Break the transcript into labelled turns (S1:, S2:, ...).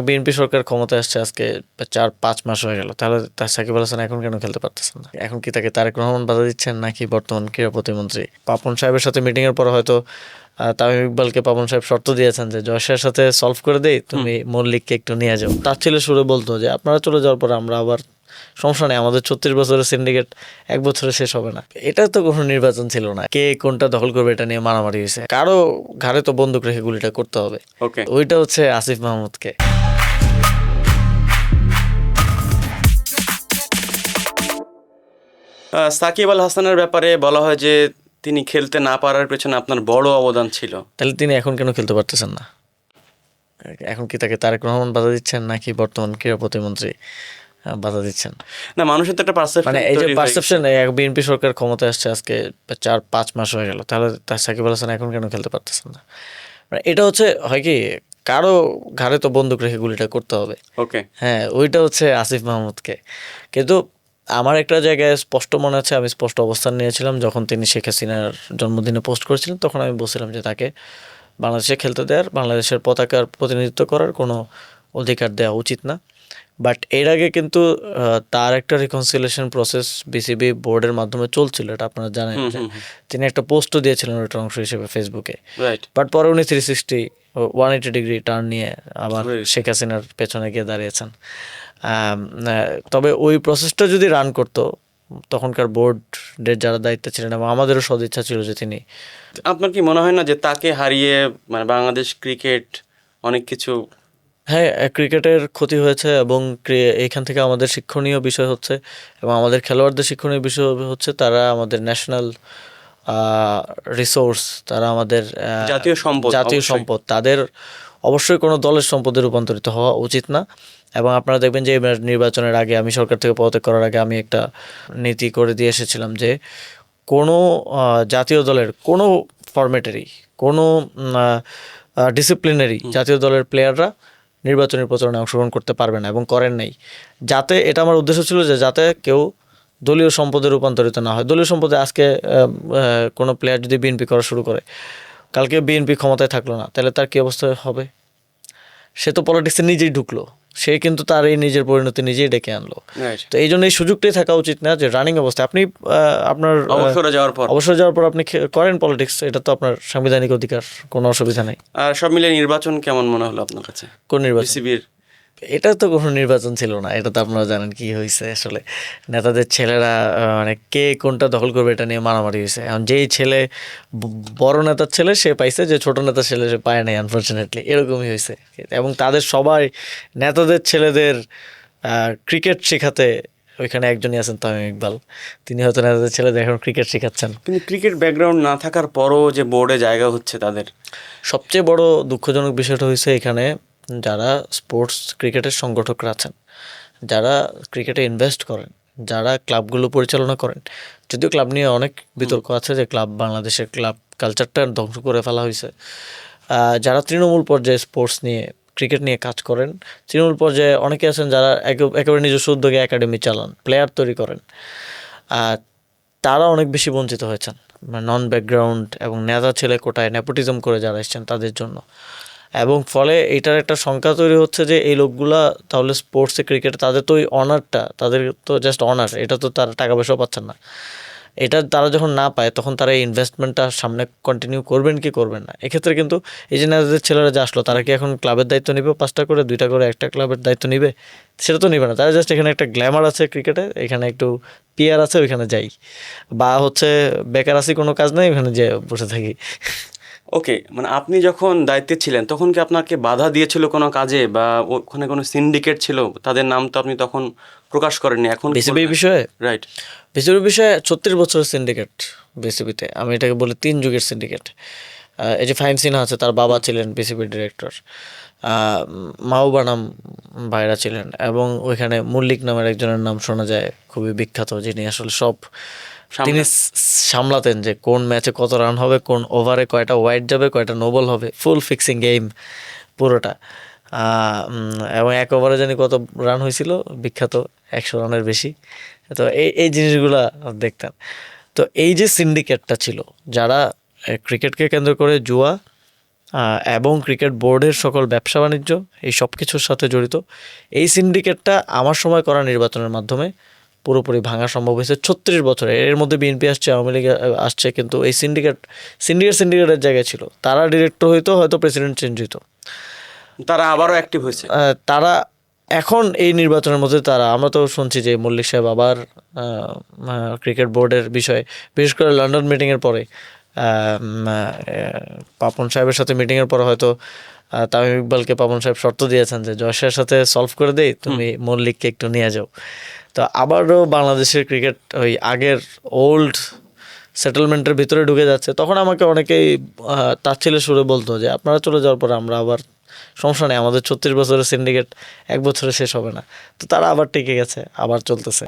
S1: BNP সরকার ক্ষমতায় আসছে আজকে 4-5 মাস হয়ে গেল, তাহলে সাকিব আল হাসান এখন কেন খেলতে পারতেছেন না? এখন কি তাকে তারেক রহমান বাধা দিচ্ছেন, নাকি বর্তমান ক্রীড়া প্রতিমন্ত্রী পাপন সাহেবের সাথে মিটিং এর পর হয়তো তামিম ইকবালকে পাপন সাহেব শর্ত দিয়েছেন যে জয়ের সাথে সলভ করে দেই, তুমি মল্লিককে একটু নিয়ে যাও। তার ছেলে সুরে বলতো যে আপনারা চলে যাওয়ার পর আমরা আবার সমস্যা নেই, আমাদের 36 বছরের সিন্ডিকেট 1 বছরে শেষ হবে না। এটা তো কোনো নির্বাচন ছিল না, কে কোনটা দখল করবে এটা নিয়ে মারামারি হয়েছে। কারো ঘাড়ে তো বন্দুক রেখে গুলিটা করতে হবে, ওইটা হচ্ছে আসিফ মাহমুদকে।
S2: সাকিব আল হাসানের ব্যাপারে বলা হয় যে তিনি খেলতে না পারার পেছনে আপনার বড় অবদান ছিল।
S1: তাহলে তিনি এখন কেন খেলতে পারতেছেন না? এখন কি তাকে তারেক রহমান বাধা দিচ্ছেন, নাকি বর্তমান ক্রীড়া প্রতিমন্ত্রী বাধা দিচ্ছেন?
S2: না, মানুষের তো একটা পারসেপশন,
S1: মানে এই যে পারসেপশন, বিএনপি সরকার ক্ষমতায় আসছে আজকে 4-5 মাস হয়ে গেল, তাহলে সাকিব আল হাসান এখন কেন খেলতে পারতেছেন না? মানে এটা হচ্ছে হয় কি, কারো ঘাড়ে তো বন্দুক রেখে গুলিটা করতে হবে।
S2: ওকে,
S1: হ্যাঁ, ওইটা হচ্ছে আসিফ মাহমুদকে। কিন্তু আমার একটা জায়গায় স্পষ্ট মনে আছে, আমি স্পষ্ট অবস্থান নিয়েছিলাম যখন তিনি শেখ হাসিনার জন্মদিনে পোস্ট করেছিলেন। তখন আমি বলছিলাম যে তাকে বাংলাদেশে খেলতে দেওয়ার, বাংলাদেশের পতাকার প্রতিনিধিত্ব করার কোনো অধিকার দেওয়া উচিত না। বাট এর আগে কিন্তু তার একটা রিকনসিলেশন প্রসেস বিসিবি বোর্ডের মাধ্যমে চলছিল, এটা আপনারা জানেন। তিনি একটা পোস্টও দিয়েছিলেন ওইটার অংশ হিসেবে ফেসবুকে। বাট পরে উনি 180 ডিগ্রি টার্ন নিয়ে আবার শেখ হাসিনার পেছনে গিয়ে দাঁড়িয়েছেন। তবে ওই প্রসেসটা যদি রান করতো তখনকার বোর্ডের যারা দায়িত্বে ছিলেন, এবং আমাদেরও সদিচ্ছা ছিল যে তিনি।
S2: আপনার কি মনে হয় না যে তাকে হারিয়ে মানে বাংলাদেশ ক্রিকেট অনেক কিছু?
S1: হ্যাঁ, ক্রিকেটের ক্ষতি হয়েছে, এবং এইখান থেকে আমাদের শিক্ষণীয় বিষয় হচ্ছে, এবং আমাদের খেলোয়াড়দের শিক্ষণীয় বিষয় হচ্ছে, তারা আমাদের ন্যাশনাল রিসোর্স, তারা আমাদের জাতীয় সম্পদ। তাদের অবশ্যই কোনো দলের সম্পদে রূপান্তরিত হওয়া উচিত না। এবং আপনারা দেখবেন যে নির্বাচনের আগে, আমি সরকার থেকে পদত্যাগ করার আগে আমি একটা নীতি করে দিয়ে এসেছিলাম যে কোনো জাতীয় দলের কোনো ফরম্যাটেরই, কোনো ডিসিপ্লিনারি জাতীয় দলের প্লেয়াররা নির্বাচনী প্রচারণায় অংশগ্রহণ করতে পারবে না, এবং করেন নাই। যাতে, এটা আমার উদ্দেশ্য ছিল যে যাতে কেউ দলীয় সম্পদে রূপান্তরিত না হয়। দলীয় সম্পদে আজকে কোনো প্লেয়ার যদি বিএনপি করা শুরু করে, কালকে বিএনপি ক্ষমতায় থাকলো না, তাহলে তার কী অবস্থা হবে? সে তো পলিটিক্সে নিজেই ঢুকলো, সে কিন্তু তার এই নিজের পরিণতি নিজেই ডেকে আনলো। তো এই জন্য এই সুযোগটাই থাকা উচিত না যে রানিং অবস্থায় আপনি আপনার অবসর যাওয়ার পর আপনি করেন পলিটিক্স, এটা তো আপনার সাংবিধানিক অধিকার, কোনো অসুবিধা নেই।
S2: আর সব মিলে নির্বাচন কেমন মনে হলো আপনার কাছে?
S1: কোন নির্বাচন? এটা তো কোনো নির্বাচন ছিল না, এটা তো আপনারা জানেন কি হয়েছে। আসলে নেতাদের ছেলেরা মানে কে কোনটা দখল করবে এটা নিয়ে মারামারি হয়েছে। এখন যেই ছেলে বড় নেতার ছেলে সে পাইছে, যে ছোট নেতার ছেলে সে পায় নাই, আনফর্চুনেটলি এরকমই হয়েছে। এবং তাদের সবাই নেতাদের ছেলেদের ক্রিকেট শেখাতে ওইখানে একজনই আছেন, তামিম ইকবাল। তিনি হয়তো নেতাদের ছেলেদের এখন ক্রিকেট শেখাচ্ছেন।
S2: কিন্তু ক্রিকেট ব্যাকগ্রাউন্ড না থাকার পরও যে বোর্ডে জায়গা হচ্ছে তাদের,
S1: সবচেয়ে বড় দুঃখজনক বিষয়টা হয়েছে এখানে যারা স্পোর্টস ক্রিকেটের সংগঠকরা আছেন, যারা ক্রিকেটে ইনভেস্ট করেন, যারা ক্লাবগুলো পরিচালনা করেন। যদিও ক্লাব নিয়ে অনেক বিতর্ক আছে যে বাংলাদেশের ক্লাব কালচারটা ধ্বংস করে ফেলা হয়েছে। যারা তৃণমূল পর্যায়ে স্পোর্টস নিয়ে, ক্রিকেট নিয়ে কাজ করেন, তৃণমূল পর্যায়ে অনেকে আছেন যারা একেবারে নিজস্ব উদ্যোগে একাডেমি চালান, প্লেয়ার তৈরি করেন, তারা অনেক বেশি বঞ্চিত হয়েছেন। নন ব্যাকগ্রাউন্ড এবং নেতা ছেলে কোটায় নেপোটিজম করে যারা এসছেন তাদের জন্য। এবং ফলে এটার একটা শঙ্কা তৈরি হচ্ছে যে এই লোকগুলা তাহলে স্পোর্টসে, ক্রিকেটে তাদের তো ওই অনারটা, তাদের তো জাস্ট অনার, এটা তো তারা টাকা পয়সাও পাচ্ছেন না। এটা তারা যখন না পায় তখন তারা এই ইনভেস্টমেন্টটা সামনে কন্টিনিউ করবেন কি করবেন না। এক্ষেত্রে কিন্তু এই যে নেতাদের ছেলেরা যে আসলো, তারা কি এখন ক্লাবের দায়িত্ব নিবে 5টা করে, 2টা করে, একটা ক্লাবের দায়িত্ব নিবে? সেটা তো নিবে না। তারা জাস্ট এখানে একটা গ্ল্যামার আছে ক্রিকেটে, এখানে একটু পিয়ার আছে, ওইখানে যাই, বা হচ্ছে বেকার আছি, কোনো কাজ নেই, ওখানে যে বসে থাকি।
S2: ওকে, মানে আপনি যখন দায়িত্বে ছিলেন তখন কি আপনাকে বাধা দিয়েছিল কোনো কাজে, বা ওখানে কোনো সিন্ডিকেট ছিল, তাদের নাম তো আপনি তখন প্রকাশ করেননি, এখন
S1: বিসিবির বিষয়ে?
S2: রাইট,
S1: বিসিবির বিষয়ে 36 বছরের সিন্ডিকেট বিসিবিতে, আমি এটাকে বলি 3 যুগের সিন্ডিকেট। এই যে ফাহিম সিনহা আছে, তার বাবা ছিলেন বিসিবির ডিরেক্টর, মাহবুবা নাম ভাইরা ছিলেন, এবং ওইখানে মল্লিক নামের একজনের নাম শোনা যায় খুবই বিখ্যাত, যিনি আসলে সব তিনি সামলাতেন, যে কোন ম্যাচে কত রান হবে, কোন ওভারে কয়টা ওয়াইড যাবে, কয়টা নো বল হবে, ফুল ফিক্সিং গেম পুরোটা। এবং এক ওভারে জানি কত রান হয়েছিল, বিখ্যাত 100 রানের বেশি। তো এই জিনিসগুলা দেখতেন। তো এই যে সিন্ডিকেটটা ছিল, যারা ক্রিকেটকে কেন্দ্র করে জুয়া এবং ক্রিকেট বোর্ডের সকল ব্যবসা বাণিজ্য এই সব কিছুর সাথে জড়িত। এই সিন্ডিকেটটা আমার সময় করা নির্বাচনের মাধ্যমে পুরোপুরি ভাঙা সম্ভব হয়েছে 36 বছরে। এর মধ্যে বিএনপি আসছে, আওয়ামী লীগ আসছে, কিন্তু এই সিন্ডিকেটের জায়গায় ছিল। তারা ডিরেক্টর হইতো, হয়তো প্রেসিডেন্ট চেঞ্জ হইতো,
S2: তারা আবারও অ্যাক্টিভ হয়েছে।
S1: তারা এখন এই নির্বাচনের মধ্যে আমরা তো শুনছি যে মল্লিক সাহেব আবার ক্রিকেট বোর্ডের বিষয়ে, বিশেষ করে লন্ডন মিটিংয়ের পরে পাপন সাহেবের সাথে মিটিংয়ের পরে হয়তো তামিম ইকবালকে পাপন সাহেব শর্ত দিয়েছেন যে জয়ের সাথে সলভ করে দেই, তুমি মল্লিককে একটু নিয়ে যাও। তো আবারও বাংলাদেশের ক্রিকেট ওই আগের ওল্ড সেটেলমেন্টের ভিতরে ঢুকে যাচ্ছে। তখন আমাকে অনেকেই তাচ্ছিলের সুরে বলতো যে আপনারা চলে যাওয়ার পরে আমরা আবার, সমস্যা নেই, আমাদের 36 বছরের সিন্ডিকেট 1 বছরে শেষ হবে না। তো তারা আবার টিকে গেছে, আবার চলতেছে।